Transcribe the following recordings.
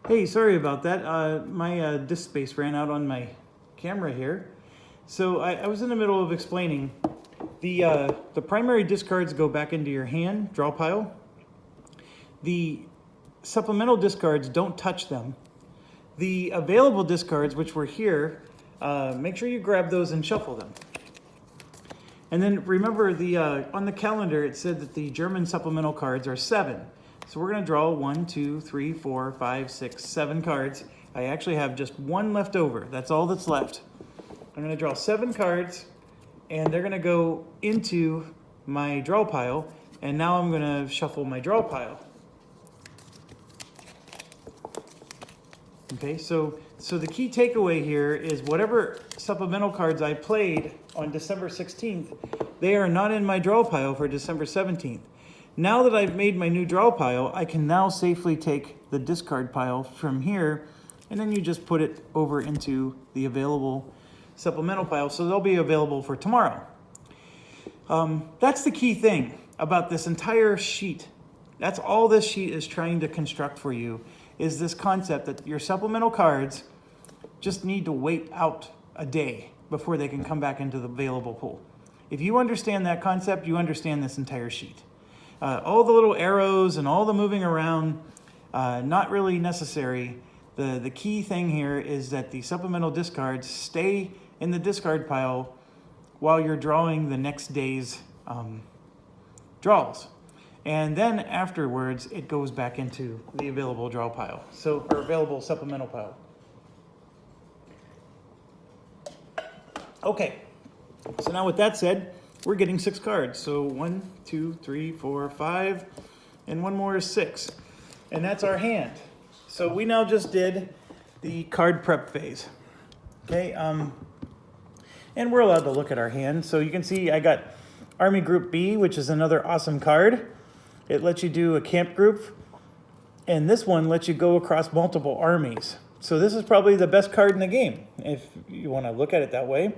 Hey, sorry about that. My disk space ran out on my camera here. So I was in the middle of explaining the primary discards go back into your hand draw pile. The supplemental discards, don't touch them. The available discards, which were here, make sure you grab those and shuffle them. And then remember, on the calendar it said that the German supplemental cards are 7. So we're going to draw 1, 2, 3, 4, 5, 6, 7 cards. I actually have just one left over. That's all that's left. I'm going to draw 7 cards, and they're going to go into my draw pile. And now I'm going to shuffle my draw pile. Okay, so the key takeaway here is whatever supplemental cards I played on December 16th, they are not in my draw pile for December 17th. Now that I've made my new draw pile, I can now safely take the discard pile from here, and then you just put it over into the available supplemental pile, so they'll be available for tomorrow. That's the key thing about this entire sheet. That's all this sheet is trying to construct for you, is this concept that your supplemental cards just need to wait out a day before they can come back into the available pool. If you understand that concept, you understand this entire sheet. All the little arrows and all the moving around, not really necessary. The key thing here is that the supplemental discards stay in the discard pile while you're drawing the next day's draws. And then afterwards, it goes back into the available draw pile, or available supplemental pile. Okay, so now with that said, we're getting 6 cards. So 1, 2, 3, 4, 5, and one more is 6. And that's our hand. So we now just did the card prep phase. Okay, and we're allowed to look at our hand. So you can see I got Army Group B, which is another awesome card. It lets you do a camp group, and this one lets you go across multiple armies. So this is probably the best card in the game, if you want to look at it that way.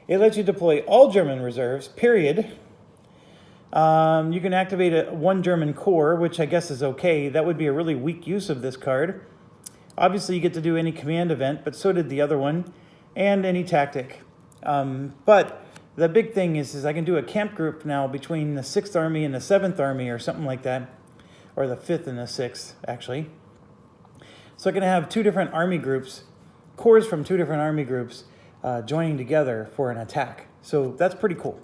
It lets you deploy all German reserves, period. You can activate one German corps, which I guess is okay. That would be a really weak use of this card. Obviously, you get to do any command event, but so did the other one, and any tactic. But the big thing is I can do a camp group now between the 6th Army and the 7th Army or something like that, or the 5th and the 6th, actually. So I can have 2 different army groups, corps from 2 different army groups, joining together for an attack. So that's pretty cool.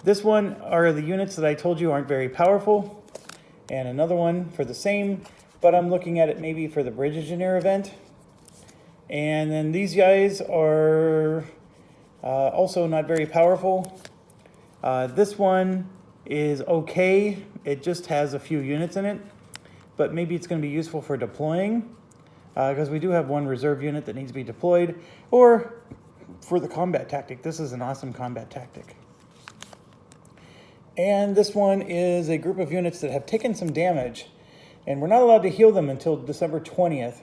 This one are the units that I told you aren't very powerful, and another one for the same, but I'm looking at it maybe for the Bridge Engineer event. And then these guys are also not very powerful. This one is okay. It just has a few units in it, but maybe it's going to be useful for deploying, because we do have one reserve unit that needs to be deployed, or for the combat tactic. This is an awesome combat tactic. And this one is a group of units that have taken some damage, and we're not allowed to heal them until December 20th.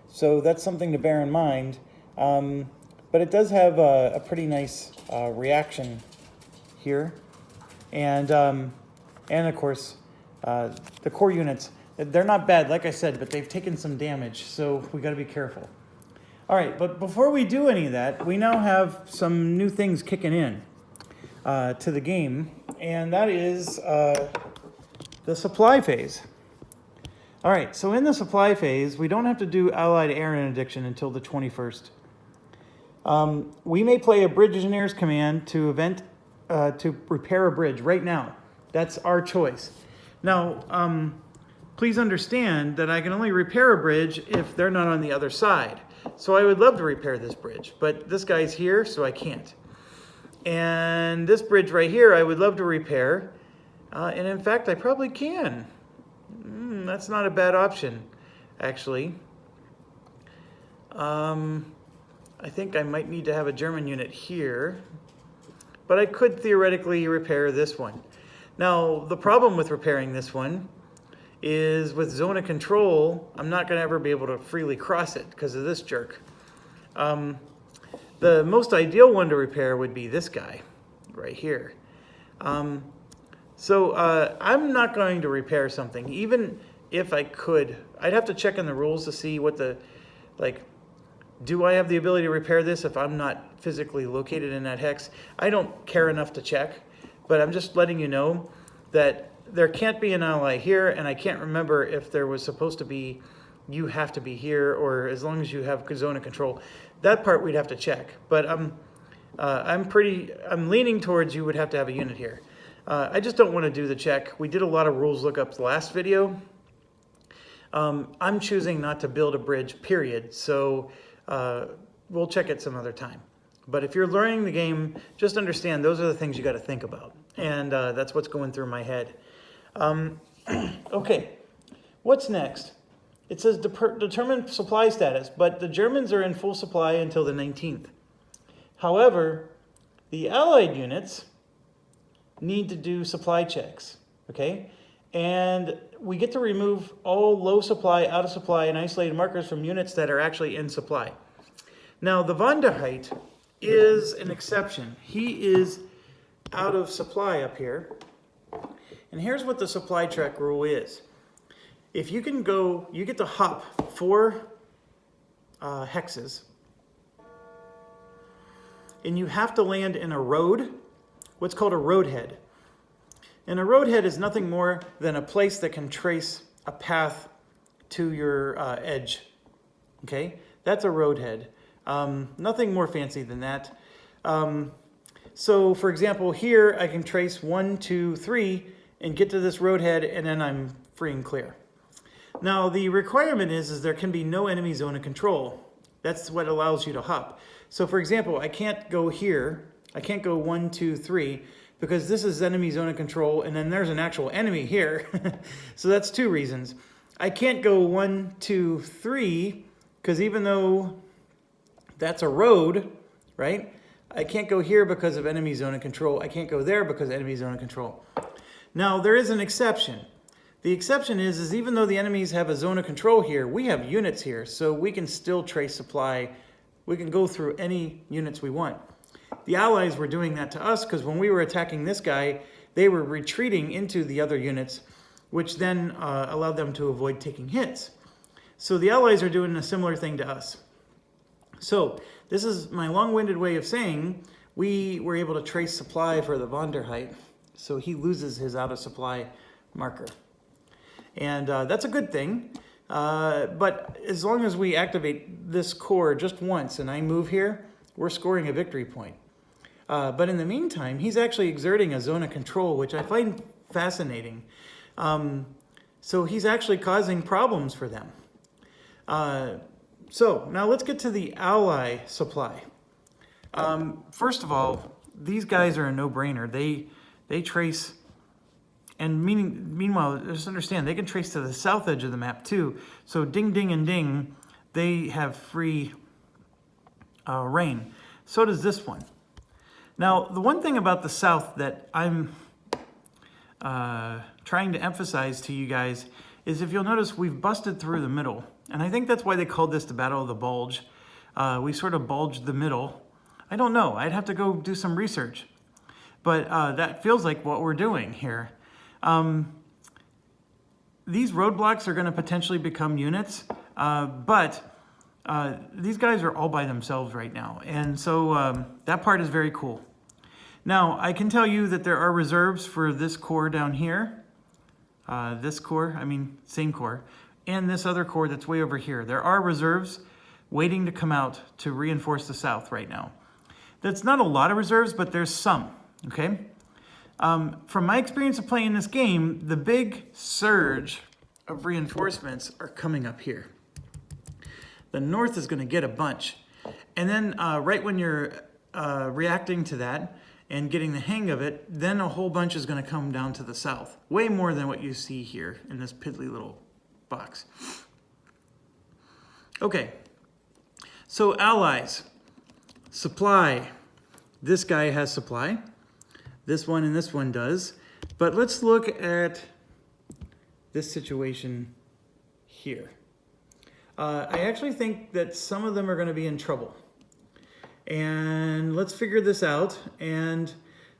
So that's something to bear in mind. But it does have a pretty nice reaction here. And of course, the core units, they're not bad, like I said, but they've taken some damage, so we got to be careful. All right, but before we do any of that, we now have some new things kicking in to the game, and that is the supply phase. All right, so in the supply phase, we don't have to do Allied Air Interdiction until the 21st. We may play a Bridge Engineer's command to repair a bridge right now. That's our choice. Now, please understand that I can only repair a bridge if they're not on the other side. So I would love to repair this bridge, but this guy's here, so I can't. And this bridge right here, I would love to repair. And in fact, I probably can. That's not a bad option, actually. I think I might need to have a German unit here, but I could theoretically repair this one. Now, the problem with repairing this one is with zone of control, I'm not going to ever be able to freely cross it because of this jerk. The most ideal one to repair would be this guy right here. So I'm not going to repair something. Even if I could. I'd have to check in the rules to see what the, like, do I have the ability to repair this if I'm not physically located in that hex? I don't care enough to check, but I'm just letting you know that there can't be an ally here, and I can't remember if there was supposed to be, you have to be here, or as long as you have zone of control. That part we'd have to check, but I'm leaning towards you would have to have a unit here. I just don't want to do the check. We did a lot of rules lookups last video. I'm choosing not to build a bridge, period. So we'll check it some other time. But if you're learning the game, just understand those are the things you got to think about. And that's what's going through my head. Okay, what's next? It says determine supply status, but the Germans are in full supply until the 19th. However, the Allied units need to do supply checks, okay? And we get to remove all low supply, out of supply, and isolated markers from units that are actually in supply. Now, the Von der Heid is an exception. He is out of supply up here. And here's what the supply check rule is. If you can go, you get to hop 4 hexes, and you have to land in a road, what's called a roadhead. And a roadhead is nothing more than a place that can trace a path to your edge. Okay, that's a roadhead. Nothing more fancy than that. So for example, here I can trace 1, 2, 3 and get to this roadhead, and then I'm free and clear. Now the requirement is there can be no enemy zone of control. That's what allows you to hop. So for example, I can't go here. I can't go 1, 2, 3 because this is enemy zone of control, and then there's an actual enemy here. So that's 2 reasons. I can't go 1, 2, 3 because even though that's a road, right? I can't go here because of enemy zone of control. I can't go there because of enemy zone of control. Now there is an exception. The exception is even though the enemies have a zone of control here, we have units here, so we can still trace supply. We can go through any units we want. The Allies were doing that to us because when we were attacking this guy, they were retreating into the other units, which then allowed them to avoid taking hits. So the Allies are doing a similar thing to us. So this is my long-winded way of saying we were able to trace supply for the Von der Heid, so he loses his out-of-supply marker. And that's a good thing, but as long as we activate this core just once and I move here, we're scoring a victory point. But in the meantime, he's actually exerting a zone of control, which I find fascinating. So he's actually causing problems for them. So now let's get to the ally supply. First of all, these guys are a no-brainer. They trace, and meanwhile, just understand, they can trace to the south edge of the map too. So ding, ding, and ding, they have free reign. So does this one. Now, the one thing about the south that I'm trying to emphasize to you guys is if you'll notice, we've busted through the middle. And I think that's why they called this the Battle of the Bulge. We sort of bulged the middle. I don't know. I'd have to go do some research. But that feels like what we're doing here. These roadblocks are going to potentially become units, but these guys are all by themselves right now. And so that part is very cool. Now, I can tell you that there are reserves for this core down here. This core, I mean, same core. And this other core that's way over here. There are reserves waiting to come out to reinforce the south right now. That's not a lot of reserves, but there's some, okay? From my experience of playing this game, the big surge of reinforcements are coming up here. The north is going to get a bunch. And then right when you're reacting to that and getting the hang of it, then a whole bunch is going to come down to the south. Way more than what you see here in this piddly little box. Okay, so allies, supply. This guy has supply. This one and this one does. But let's look at this situation here. I actually think that some of them are going to be in trouble. And let's figure this out. And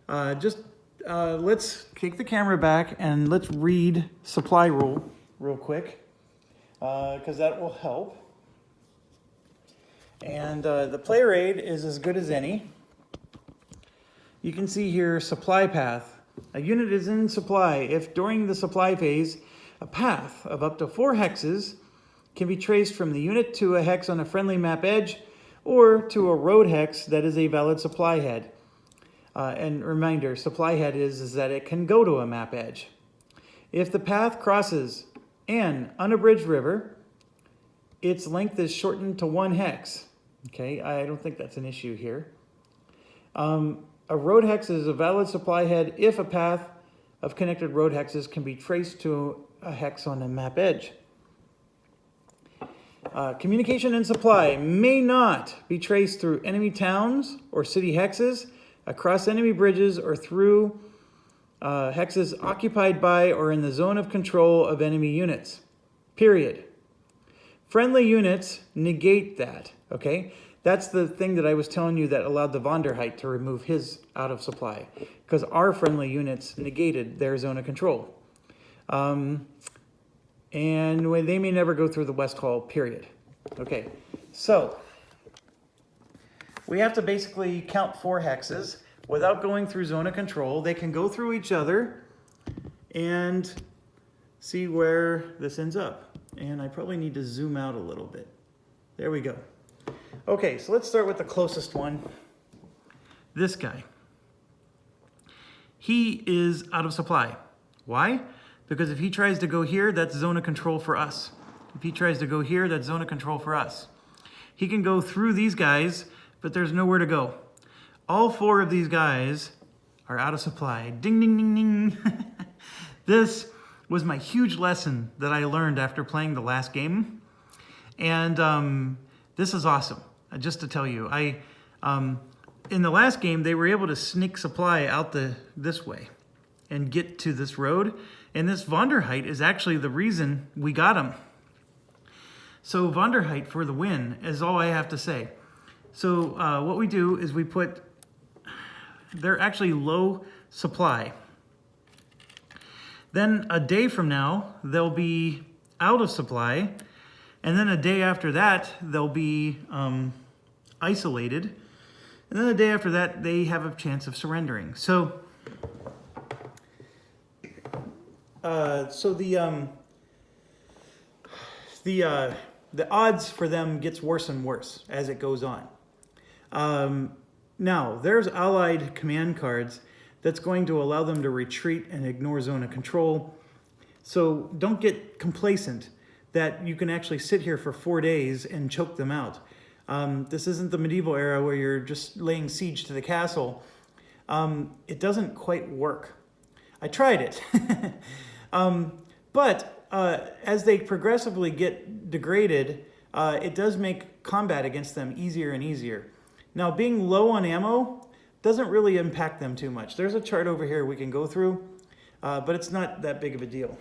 let's take the camera back and let's read supply rule real quick, because that will help. And the player aid is as good as any. You can see here supply path. A unit is in supply if during the supply phase a path of up to 4 hexes can be traced from the unit to a hex on a friendly map edge or to a road hex that is a valid supply head. And reminder, supply head is that it can go to a map edge. If the path crosses an unabridged river, its length is shortened to 1 hex. Okay, I don't think that's an issue here. A road hex is a valid supply head if a path of connected road hexes can be traced to a hex on a map edge. Communication and supply may not be traced through enemy towns or city hexes, across enemy bridges, or through hexes occupied by or in the zone of control of enemy units. Period. Friendly units negate that, okay? That's the thing that I was telling you that allowed the Vonderheit to remove his out of supply, because our friendly units negated their zone of control. And they may never go through the West Hall, period. Okay, so we have to basically count 4 hexes without going through zone of control. They can go through each other and see where this ends up. And I probably need to zoom out a little bit. There we go. Okay, so let's start with the closest one. This guy. He is out of supply. Why? Because if he tries to go here, that's zone of control for us. If he tries to go here, that's zone of control for us. He can go through these guys, but there's nowhere to go. All 4 of these guys are out of supply. Ding, ding, ding, ding. This was my huge lesson that I learned after playing the last game. And this is awesome. Just to tell you, in the last game, they were able to sneak supply out this way and get to this road. And this Vonderheit is actually the reason we got him. So Vonderheit for the win is all I have to say. So what we do is we put, they're actually low supply. Then a day from now, they'll be out of supply. And then a day after that, they'll be isolated. And then the day after that, they have a chance of surrendering. So the odds for them gets worse and worse as it goes on. Now, there's allied command cards that's going to allow them to retreat and ignore zone of control. So don't get complacent that you can actually sit here for 4 days and choke them out. This isn't the medieval era where you're just laying siege to the castle. It doesn't quite work. I tried it. But as they progressively get degraded, it does make combat against them easier and easier. Now, being low on ammo doesn't really impact them too much. There's a chart over here we can go through, but it's not that big of a deal.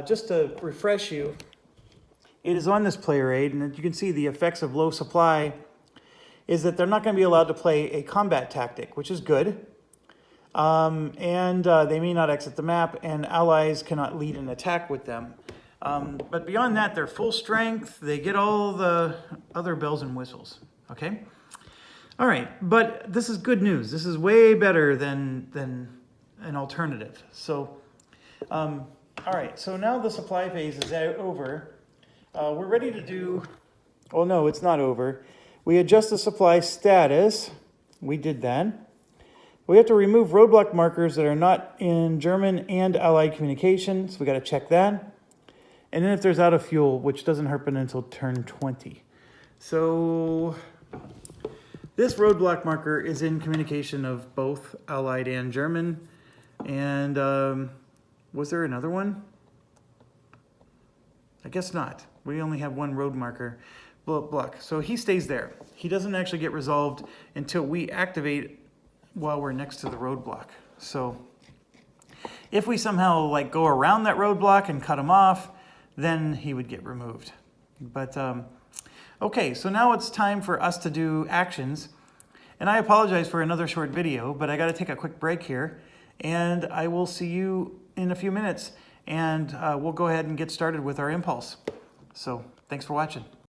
Just to refresh you, it is on this player aid, and you can see the effects of low supply is that they're not going to be allowed to play a combat tactic, which is good. They may not exit the map, and allies cannot lead an attack with them. But beyond that, they're full strength. They get all the other bells and whistles, okay? All right, but this is good news. This is way better than an alternative. So, all right, so now the supply phase is over. We're ready to do, well, no, it's not over. We adjust the supply status. We did that. We have to remove roadblock markers that are not in German and Allied communication, so we got to check that. And then if there's out of fuel, which doesn't happen until turn 20. So this roadblock marker is in communication of both Allied and German. And was there another one? I guess not. We only have one road marker block. So he stays there. He doesn't actually get resolved until we activate while we're next to the roadblock. So if we somehow like go around that roadblock and cut him off, then he would get removed. But okay, so now it's time for us to do actions. And I apologize for another short video, but I got to take a quick break here. And I will see you in a few minutes. and we'll go ahead and get started with our impulse. So thanks for watching.